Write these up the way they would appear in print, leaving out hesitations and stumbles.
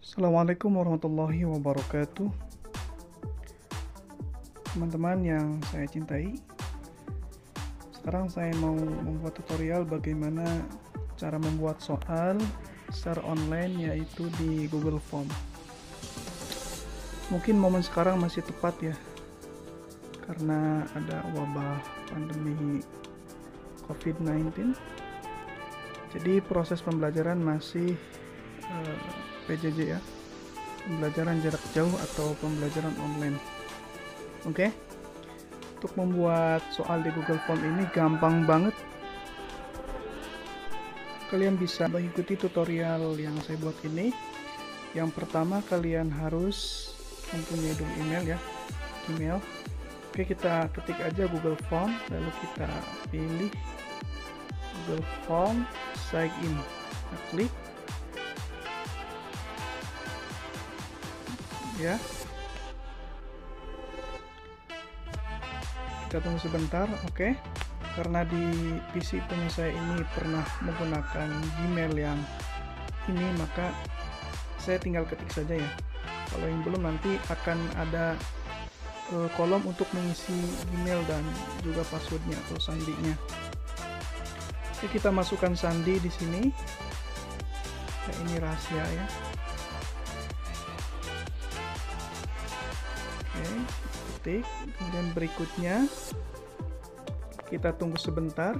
Assalamualaikum warahmatullahi wabarakatuh. Teman-teman yang saya cintai, sekarang saya mau membuat tutorial bagaimana cara membuat soal secara online, yaitu di Google Form. Mungkin momen sekarang masih tepat ya, karena ada wabah pandemi COVID-19. Jadi proses pembelajaran masih PJJ ya, pembelajaran jarak jauh atau pembelajaran online. Oke, untuk membuat soal di Google Form ini gampang banget. Kalian bisa mengikuti tutorial yang saya buat ini. Yang pertama, kalian harus mempunyai dulu email ya, email. Oke, kita ketik aja Google Form, lalu kita pilih Google Form, sign in. Kita klik ya, kita tunggu sebentar. Oke, karena di PC punya saya ini pernah menggunakan Gmail yang ini, maka saya tinggal ketik saja ya. Kalau yang belum, nanti akan ada kolom untuk mengisi Gmail dan juga passwordnya atau sandinya. Oke, kita masukkan sandi di sini ya, ini rahasia ya. Oke, ketik, kemudian berikutnya kita tunggu sebentar.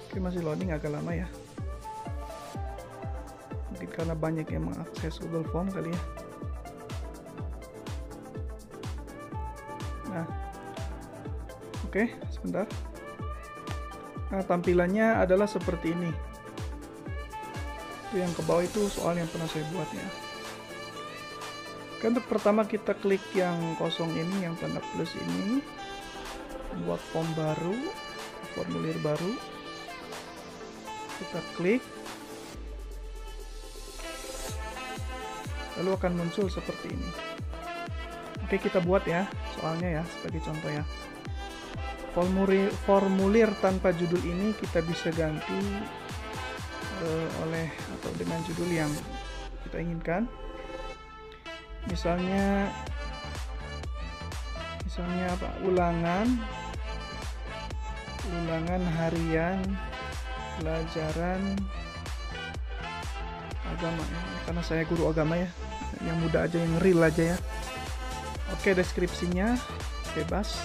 Oke, masih loading agak lama ya, mungkin karena banyak yang mengakses Google Form kali ya. Nah, oke, sebentar. Nah, tampilannya adalah seperti ini. Itu yang ke bawah itu soal yang pernah saya buat ya. Oke, untuk pertama kita klik yang kosong ini, yang tanda plus ini, buat form baru, formulir baru. Kita klik, lalu akan muncul seperti ini. Oke, kita buat ya soalnya ya, sebagai contoh ya. Formulir tanpa judul ini kita bisa ganti oleh atau dengan judul yang kita inginkan. Misalnya apa? Ulangan harian pelajaran agama ya. Karena saya guru agama ya, yang mudah aja, yang real aja ya. Oke, deskripsinya bebas.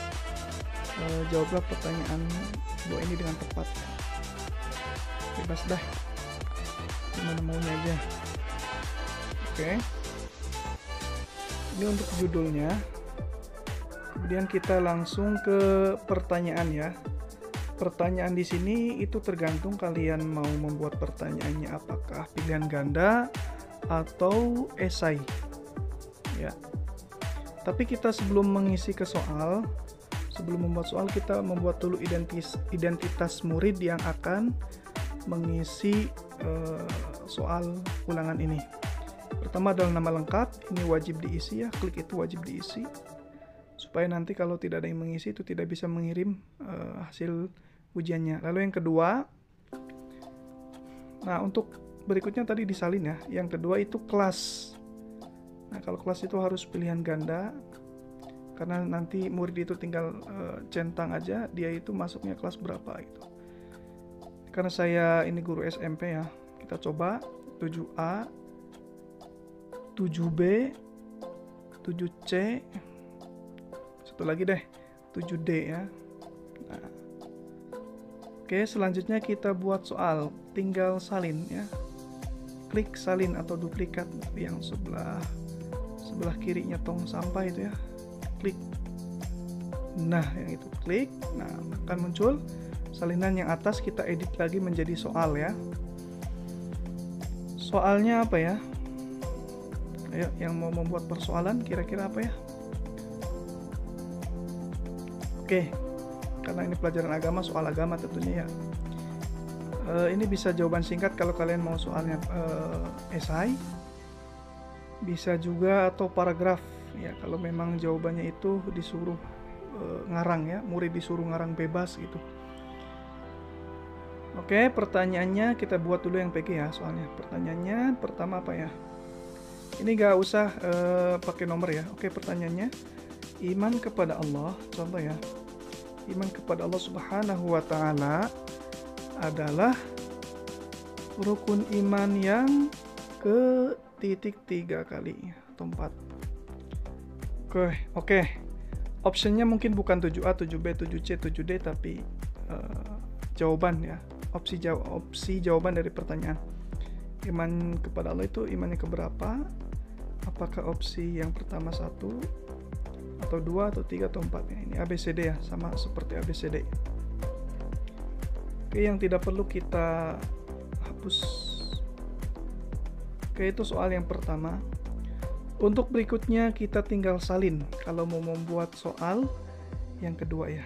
Jawablah pertanyaan dua ini dengan tepat. Bebas dah, gimana maunya aja. Oke, ini untuk judulnya. Kemudian kita langsung ke pertanyaan ya. Pertanyaan di sini itu tergantung kalian mau membuat pertanyaannya apakah pilihan ganda atau esai ya. Tapi kita sebelum mengisi ke soal, sebelum membuat soal, kita membuat dulu identitas murid yang akan mengisi soal ulangan ini. Pertama adalah nama lengkap, ini wajib diisi ya, klik itu wajib diisi, supaya nanti kalau tidak ada yang mengisi itu tidak bisa mengirim hasil ujiannya. Lalu yang kedua, nah untuk berikutnya tadi disalin ya, yang kedua itu kelas. Nah, kalau kelas itu harus pilihan ganda, karena nanti murid itu tinggal centang aja dia itu masuknya kelas berapa gitu. Karena saya ini guru SMP ya, kita coba 7A, 7B, 7C, satu lagi deh, 7D ya. Nah, oke, selanjutnya kita buat soal, tinggal salin ya. Klik salin atau duplikat yang sebelah kirinya tong sampah itu ya. Klik. Nah, yang itu klik. Nah, akan muncul salinan yang atas, kita edit lagi menjadi soal ya. Soalnya apa ya? Ayo, yang mau membuat persoalan kira-kira apa ya? Oke, karena ini pelajaran agama, soal agama tentunya ya. Ini bisa jawaban singkat kalau kalian mau soalnya esai. Bisa juga atau paragraf ya, kalau memang jawabannya itu disuruh ngarang ya, murid disuruh ngarang bebas gitu. Oke, pertanyaannya kita buat dulu yang PG ya soalnya. Pertanyaannya pertama apa ya? Ini gak usah pakai nomor ya. Oke, pertanyaannya iman kepada Allah, contoh ya. Iman kepada Allah Subhanahu wa taala adalah rukun iman yang ke titik 3 kali atau 4. Oke. Optionnya mungkin bukan 7A, 7B, 7C, 7D, tapi jawaban ya. Opsi jawaban dari pertanyaan. Iman kepada Allah itu imannya keberapa? Apakah opsi yang pertama 1 atau 2 atau 3 atau 4 ya? Ini ABCD ya, sama seperti ABCD. Oke, yang tidak perlu kita hapus. Oke, itu soal yang pertama. Untuk berikutnya kita tinggal salin kalau mau membuat soal yang kedua ya.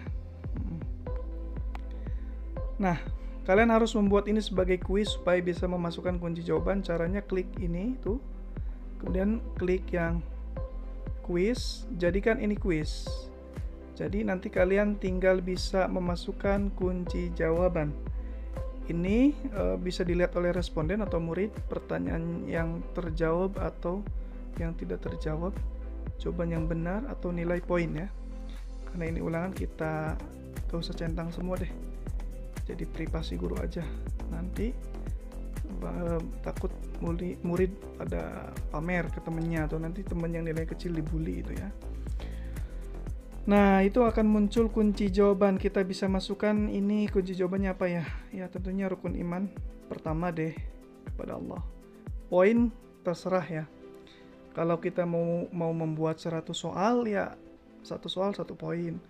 Nah, kalian harus membuat ini sebagai kuis supaya bisa memasukkan kunci jawaban. Caranya klik ini tuh, kemudian klik yang kuis, jadikan ini kuis. Jadi nanti kalian tinggal bisa memasukkan kunci jawaban. Ini bisa dilihat oleh responden atau murid, pertanyaan yang terjawab atau yang tidak terjawab, jawaban yang benar atau nilai poin ya. Karena ini ulangan, kita gak usah centang semua deh, jadi privasi guru aja. Nanti takut murid pada pamer ke temennya, atau nanti temen yang nilai kecil dibully itu ya. Nah, itu akan muncul kunci jawaban. Kita bisa masukkan ini kunci jawabannya apa ya? Ya tentunya rukun iman pertama deh kepada Allah. Poin terserah ya. Kalau kita mau membuat 100 soal ya 1 soal 1 poin.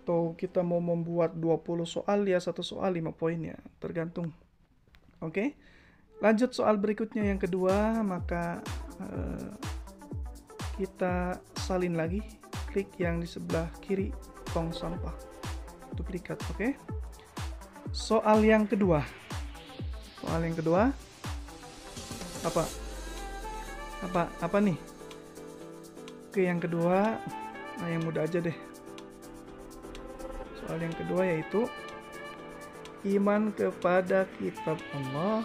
Atau kita mau membuat 20 soal ya 1 soal 5 poin ya, tergantung. Oke. Lanjut soal berikutnya yang kedua, maka kita salin lagi. Klik yang di sebelah kiri tong sampah, duplikat. Oke. Soal yang kedua apa nih? Oke, yang kedua, yang mudah aja deh. Soal yang kedua yaitu iman kepada kitab Allah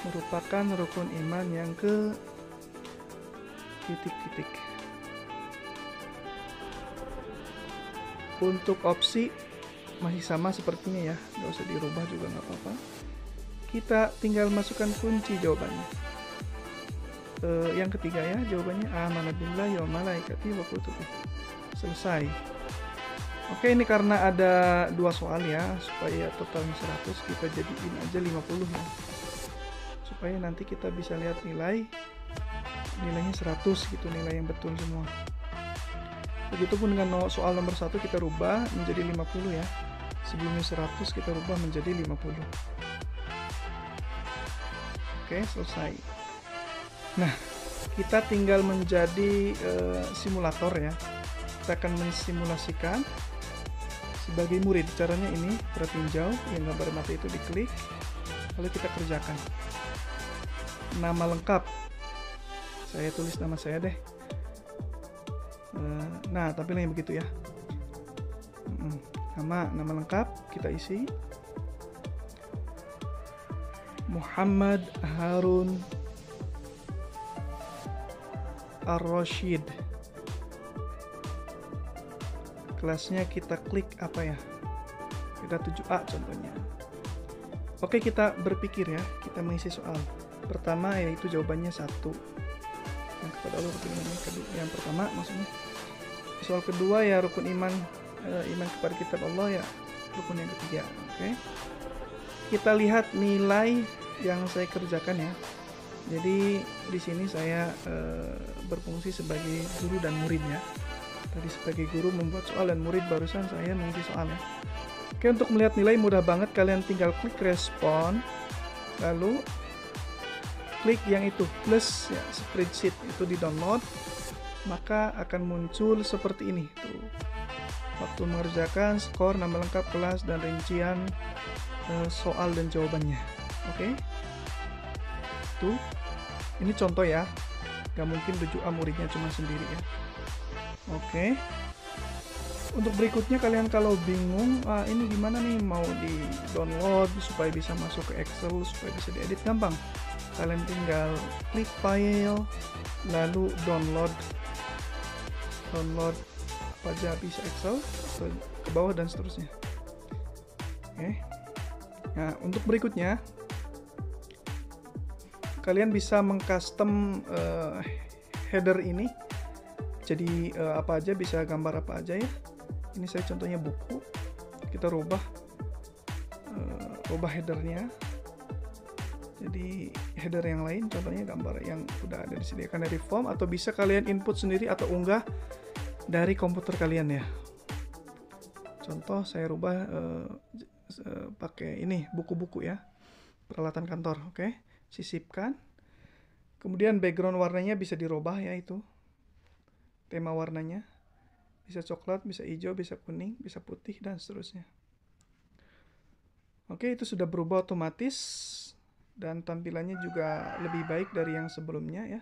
merupakan rukun iman yang ke titik-titik. Untuk opsi masih sama sepertinya ya, nggak usah dirubah juga nggak apa-apa. Kita tinggal masukkan kunci jawabannya. Yang ketiga ya, jawabannya amanah billahi wa malaikatihi wa kutubihi. Selesai. Oke, ini karena ada 2 soal ya, supaya totalnya 100 kita jadiin aja 50 ya. Supaya nanti kita bisa lihat nilainya 100 gitu, nilai yang betul semua. Begitupun dengan soal nomor 1 kita rubah menjadi 50 ya. Sebelumnya 100 kita rubah menjadi 50. Oke, selesai. Nah, kita tinggal menjadi simulator ya. Kita akan mensimulasikan sebagai murid. Caranya ini, perhatiin jauh, yang gambar mata itu diklik, lalu kita kerjakan. Nama lengkap, saya tulis nama saya deh. Nah, tampilnya begitu ya. Nama lengkap kita isi. Muhammad Harun Ar-Rasyid. Kelasnya kita klik apa ya? Kita 7A contohnya. Oke, kita berpikir ya, kita mengisi soal. Pertama yaitu jawabannya 1. Yang kepada Allah rukun iman yang pertama maksudnya. Soal kedua ya rukun iman kepada kitab Allah ya rukun yang ketiga. Oke. Kita lihat nilai yang saya kerjakan ya. Jadi di sini saya berfungsi sebagai guru dan murid ya. Tadi sebagai guru membuat soal dan murid barusan saya mengisi soal ya. Oke, untuk melihat nilai mudah banget, kalian tinggal klik respon, lalu klik yang itu plus ya, spreadsheet itu di download, maka akan muncul seperti ini tuh. Waktu mengerjakan, skor, nama lengkap kelas dan rincian soal dan jawabannya. Oke. Tuh. Ini contoh ya. Gak mungkin 7A muridnya cuma sendiri ya. Oke. Untuk berikutnya kalian kalau bingung ini gimana nih mau di download supaya bisa masuk ke Excel, supaya bisa diedit, gampang. Kalian tinggal klik file, lalu download apa aja bisa Excel, ke bawah dan seterusnya. Oke. Nah, untuk berikutnya kalian bisa mengcustom header ini. Jadi apa aja, bisa gambar apa aja ya. Ini saya contohnya buku, kita rubah headernya. Jadi header yang lain contohnya gambar yang udah ada disediakan dari form, atau bisa kalian input sendiri atau unggah dari komputer kalian ya. Contoh saya rubah pakai ini buku-buku ya, peralatan kantor. Oke, sisipkan. Kemudian background warnanya bisa dirubah ya, itu tema warnanya. Bisa coklat, bisa hijau, bisa kuning, bisa putih, dan seterusnya. Oke, itu sudah berubah otomatis. Dan tampilannya juga lebih baik dari yang sebelumnya ya.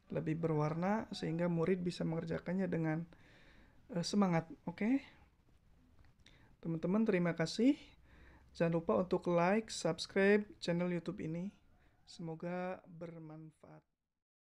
Lebih berwarna, sehingga murid bisa mengerjakannya dengan semangat. Oke. Teman-teman, terima kasih. Jangan lupa untuk like, subscribe channel YouTube ini. Semoga bermanfaat.